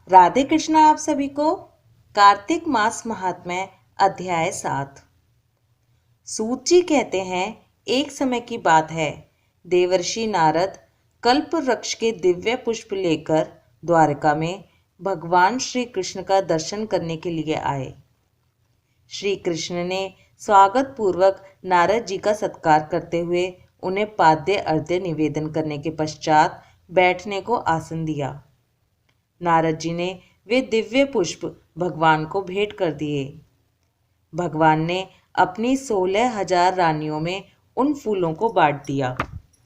राधे कृष्णा आप सभी को। कार्तिक मास महात्म्य अध्याय 7। सूत जी कहते हैं, एक समय की बात है, देवर्षि नारद कल्प वृक्ष के दिव्य पुष्प लेकर द्वारका में भगवान श्री कृष्ण का दर्शन करने के लिए आए। श्री कृष्ण ने स्वागत पूर्वक नारद जी का सत्कार करते हुए उन्हें पाद्य अर्घ्य निवेदन करने के पश्चात बैठने को आसन दिया। नारद जी ने वे दिव्य पुष्प भगवान को भेंट कर दिए। भगवान ने अपनी 16,000 रानियों में उन फूलों को बांट दिया।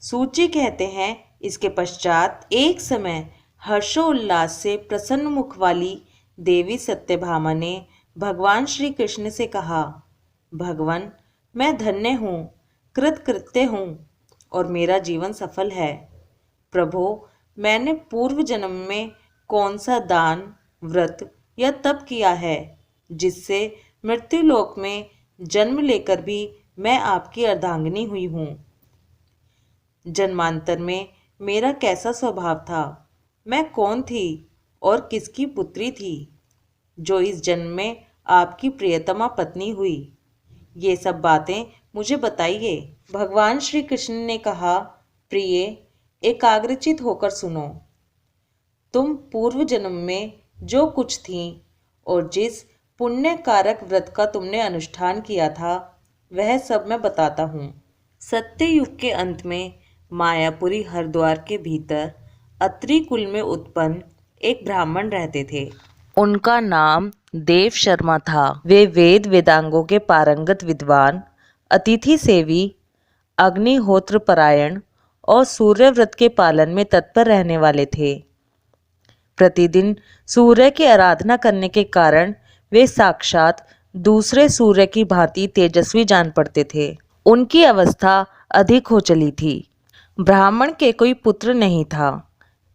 सूत जी कहते हैं, इसके पश्चात एक समय हर्षोल्लास से प्रसन्न मुख वाली देवी सत्यभामा ने भगवान श्री कृष्ण से कहा, भगवान, मैं धन्य हूँ, कृतकृत्य हूँ और मेरा जीवन सफल है। प्रभो, मैंने पूर्व जन्म में कौन सा दान, व्रत या तप किया है जिससे मृत्युलोक में जन्म लेकर भी मैं आपकी अर्धांगिनी हुई हूँ। जन्मांतर में मेरा कैसा स्वभाव था, मैं कौन थी और किसकी पुत्री थी जो इस जन्म में आपकी प्रियतमा पत्नी हुई। ये सब बातें मुझे बताइए। भगवान श्री कृष्ण ने कहा, प्रिय, एकाग्रचित होकर सुनो। तुम पूर्व जन्म में जो कुछ थी और जिस पुण्य कारक व्रत का तुमने अनुष्ठान किया था, वह सब मैं बताता हूँ। सत्य युग के अंत में मायापुरी हरिद्वार के भीतर अत्रि कुल में उत्पन्न एक ब्राह्मण रहते थे। उनका नाम देव शर्मा था। वे वेद वेदांगों के पारंगत विद्वान, अतिथि सेवी, अग्निहोत्र परायण और सूर्य व्रत के पालन में तत्पर रहने वाले थे। प्रतिदिन सूर्य की आराधना करने के कारण वे साक्षात दूसरे सूर्य की भांति तेजस्वी जान पड़ते थे। उनकी अवस्था अधिक हो चली थी। ब्राह्मण के कोई पुत्र नहीं था,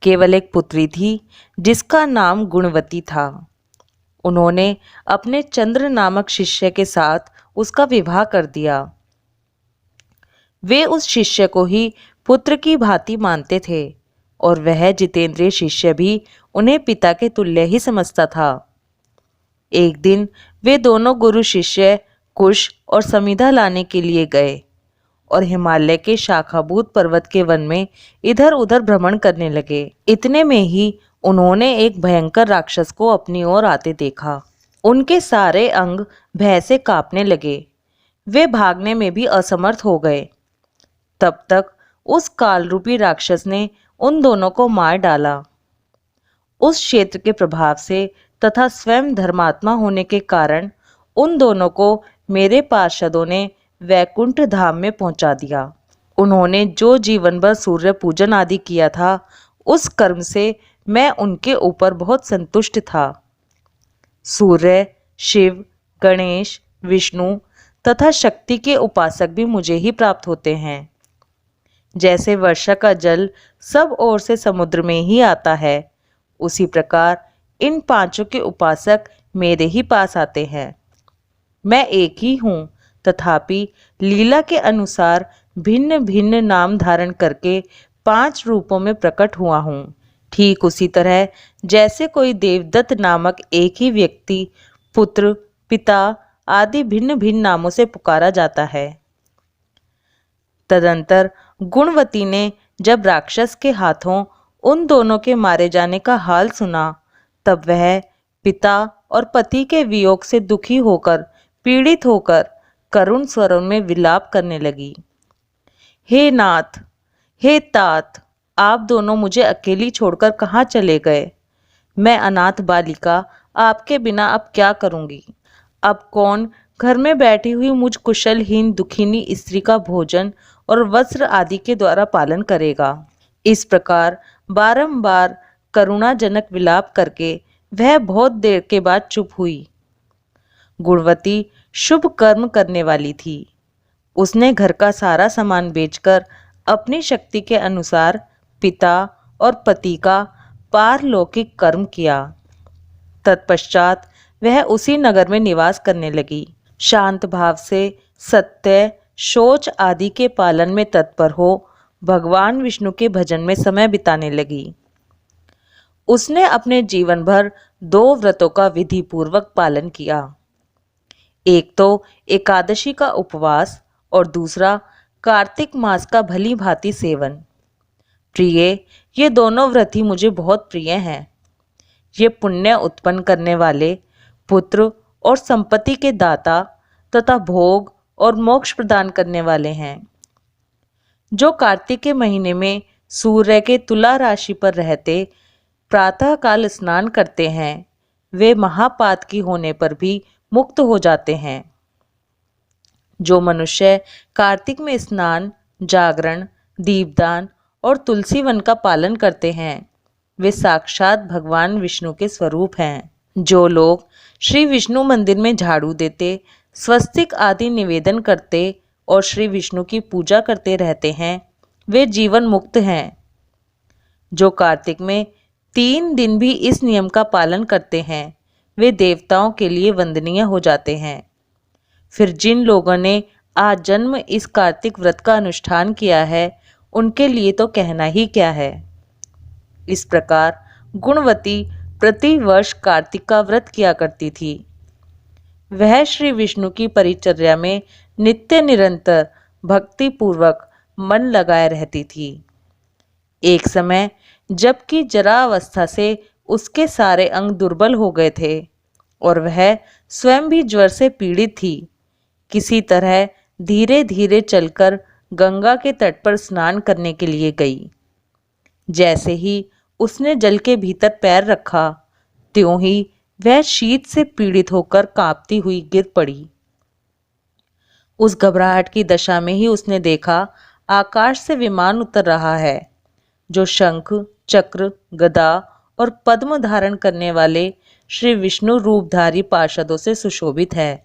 केवल एक पुत्री थी जिसका नाम गुणवती था। उन्होंने अपने चंद्र नामक शिष्य के साथ उसका विवाह कर दिया। वे उस शिष्य को ही पुत्र की भांति मानते थे और वह जितेंद्रिय शिष्य भी उन्हें पिता के तुल्य ही समझता था। एक दिन वे दोनों गुरु शिष्य कुश और समिधा लाने के लिए गए और हिमालय के शाखाभूत पर्वत के वन में इधर उधर भ्रमण करने लगे। इतने में ही उन्होंने एक भयंकर राक्षस को अपनी ओर आते देखा। उनके सारे अंग भय से कांपने लगे। वे भागने में भी असमर्थ हो गए। तब तक उस कालरूपी राक्षस ने उन दोनों को मार डाला। उस क्षेत्र के प्रभाव से तथा स्वयं धर्मात्मा होने के कारण उन दोनों को मेरे पार्षदों ने वैकुंठ धाम में पहुंचा दिया। उन्होंने जो जीवन भर सूर्य पूजन आदि किया था, उस कर्म से मैं उनके ऊपर बहुत संतुष्ट था। सूर्य, शिव, गणेश, विष्णु तथा शक्ति के उपासक भी मुझे ही प्राप्त होते हैं। जैसे वर्षा का जल सब ओर से समुद्र में ही आता है, उसी प्रकार इन पांचों के उपासक मेरे ही पास आते हैं। मैं एक ही हूँ, तथापि लीला के अनुसार भिन्न भिन्न नाम धारण करके 5 रूपों में प्रकट हुआ हूँ। ठीक उसी तरह जैसे कोई देवदत्त नामक एक ही व्यक्ति पुत्र, पिता आदि भिन्न भिन्न नामों से पुकारा जाता है। तदंतर गुणवती ने जब राक्षस के हाथों उन दोनों के मारे जाने का हाल सुना, तब वह पिता और पति के वियोग से दुखी होकर, पीड़ित होकर करुण स्वरों में विलाप करने लगी। हे नाथ, हे तात, आप दोनों मुझे अकेली छोड़कर कहाँ चले गए? मैं अनाथ बालिका आपके बिना अब क्या करूँगी? अब कौन घर में बैठी हुई मुझ कुशलहीन दुखिनी स्त्री का भोजन और वस्त्र आदि के द्वारा पालन करेगा? इस प्रकार बारंबार करुणाजनक विलाप करके वह बहुत देर के बाद चुप हुई। गुणवती शुभ कर्म करने वाली थी। उसने घर का सारा सामान बेचकर अपनी शक्ति के अनुसार पिता और पति का पारलौकिक कर्म किया। तत्पश्चात वह उसी नगर में निवास करने लगी। शांत भाव से सत्य, शौच आदि के पालन में तत्पर हो भगवान विष्णु के भजन में समय बिताने लगी। उसने अपने जीवन भर 2 व्रतों का विधि पूर्वक पालन किया। एक तो एकादशी का उपवास और दूसरा कार्तिक मास का भली भांति सेवन। प्रिय, ये दोनों व्रत ही मुझे बहुत प्रिय हैं। ये पुण्य उत्पन्न करने वाले, पुत्र और संपत्ति के दाता तथा भोग और मोक्ष प्रदान करने वाले हैं। जो कार्तिक के महीने में सूर्य के तुला राशि पर रहते प्रातःकाल स्नान करते हैं, वे महापातकी होने पर भी मुक्त हो जाते हैं। जो मनुष्य कार्तिक में स्नान, जागरण, दीपदान और तुलसी वन का पालन करते हैं, वे साक्षात भगवान विष्णु के स्वरूप हैं। जो लोग श्री विष्णु मंदिर में झाड़ू देते, स्वस्तिक आदि निवेदन करते और श्री विष्णु की पूजा करते रहते हैं, वे जीवन मुक्त हैं। जो कार्तिक में 3 दिन भी इस नियम का पालन करते हैं, वे देवताओं के लिए वंदनीय हो जाते हैं। फिर जिन लोगों ने आजन्म इस कार्तिक व्रत का अनुष्ठान किया है, उनके लिए तो कहना ही क्या है। इस प्रकार गुणवती प्रति वर्ष कार्तिक का व्रत किया करती थी। वह श्री विष्णु की परिचर्या में नित्य निरंतर भक्ति पूर्वक मन लगाए रहती थी। एक समय जबकि जरा अवस्था से उसके सारे अंग दुर्बल हो गए थे और वह स्वयं भी ज्वर से पीड़ित थी, किसी तरह धीरे धीरे चलकर गंगा के तट पर स्नान करने के लिए गई। जैसे ही उसने जल के भीतर पैर रखा, त्यों ही वह शीत से पीड़ित होकर कांपती हुई गिर पड़ी। उस घबराहट की दशा में ही उसने देखा आकाश से विमान उतर रहा है, जो शंख, चक्र, गदा और पद्म धारण करने वाले श्री विष्णु रूपधारी पार्षदों से सुशोभित है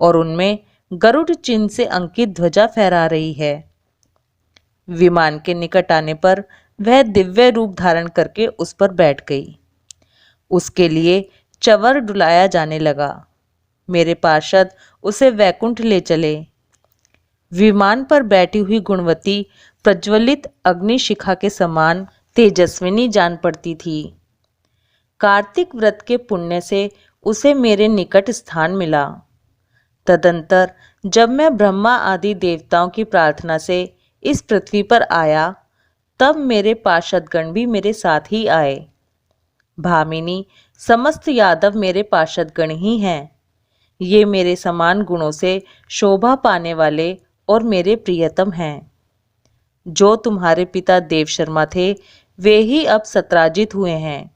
और उनमें गरुड़ चिन्ह से अंकित ध्वजा फहरा रही है। विमान के निकट आने पर वह दिव्य रूप धारण करके उस पर बैठ गई। उसके लिए चंवर डुलाया जाने लगा। मेरे पार्षद उसे वैकुंठ ले चले। विमान पर बैठी हुई गुणवती प्रज्वलित अग्निशिखा के समान तेजस्विनी जान पड़ती थी। कार्तिक व्रत के पुण्य से उसे मेरे निकट स्थान मिला। तदंतर जब मैं ब्रह्मा आदि देवताओं की प्रार्थना से इस पृथ्वी पर आया, तब मेरे पार्षदगण भी मेरे साथ ही आए। भामिनी, समस्त यादव मेरे पार्षदगण ही हैं। ये मेरे समान गुणों से शोभा पाने वाले और मेरे प्रियतम हैं। जो तुम्हारे पिता देव शर्मा थे, वे ही अब सत्राजित हुए हैं।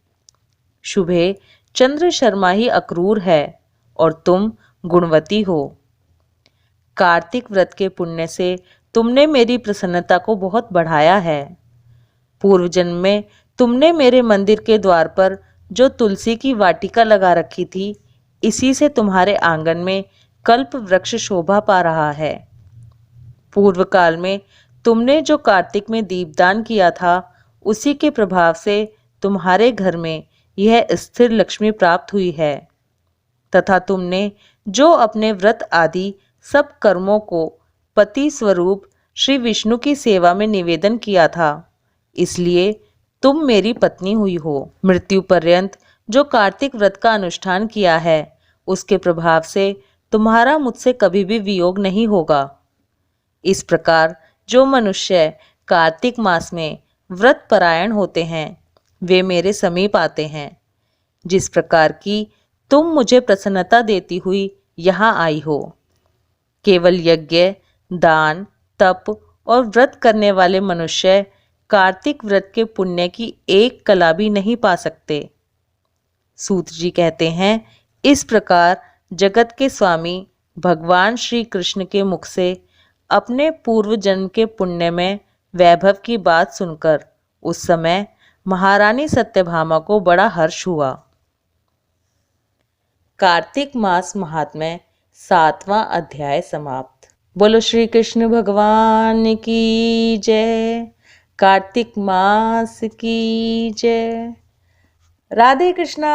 शुभे, चंद्र शर्मा ही अक्रूर है और तुम गुणवती हो। कार्तिक व्रत के पुण्य से तुमने मेरी प्रसन्नता को बहुत बढ़ाया है। पूर्व जन्म में तुमने मेरे मंदिर के द्वार पर जो तुलसी की वाटिका लगा रखी थी, इसी से तुम्हारे आंगन में कल्प वृक्ष शोभा पा रहा है। पूर्व काल में तुमने जो कार्तिक में दीपदान किया था, उसी के प्रभाव से तुम्हारे घर में यह स्थिर लक्ष्मी प्राप्त हुई है, तथा तुमने जो अपने व्रत आदि सब कर्मों को पति स्वरूप श्री विष्णु की सेवा में निवेदन किया था, इसलिए तुम मेरी पत्नी हुई हो। मृत्यु पर्यंत जो कार्तिक व्रत का अनुष्ठान किया है, उसके प्रभाव से तुम्हारा मुझसे कभी भी वियोग नहीं होगा। इस प्रकार जो मनुष्य कार्तिक मास में व्रत परायण होते हैं, वे मेरे समीप आते हैं। जिस प्रकार की तुम मुझे प्रसन्नता देती हुई यहाँ आई हो। केवल यज्ञ, दान, तप और व्रत करने वाले मनुष्य कार्तिक व्रत के पुण्य की एक कला भी नहीं पा सकते। सूत जी कहते हैं, इस प्रकार जगत के स्वामी भगवान श्री कृष्ण के मुख से अपने पूर्व जन्म के पुण्य में वैभव की बात सुनकर उस समय महारानी सत्यभामा को बड़ा हर्ष हुआ। कार्तिक मास महात्म्य 7वां अध्याय समाप्त। बोलो श्री कृष्ण भगवान की जय। कार्तिक मास की जय। राधे कृष्णा।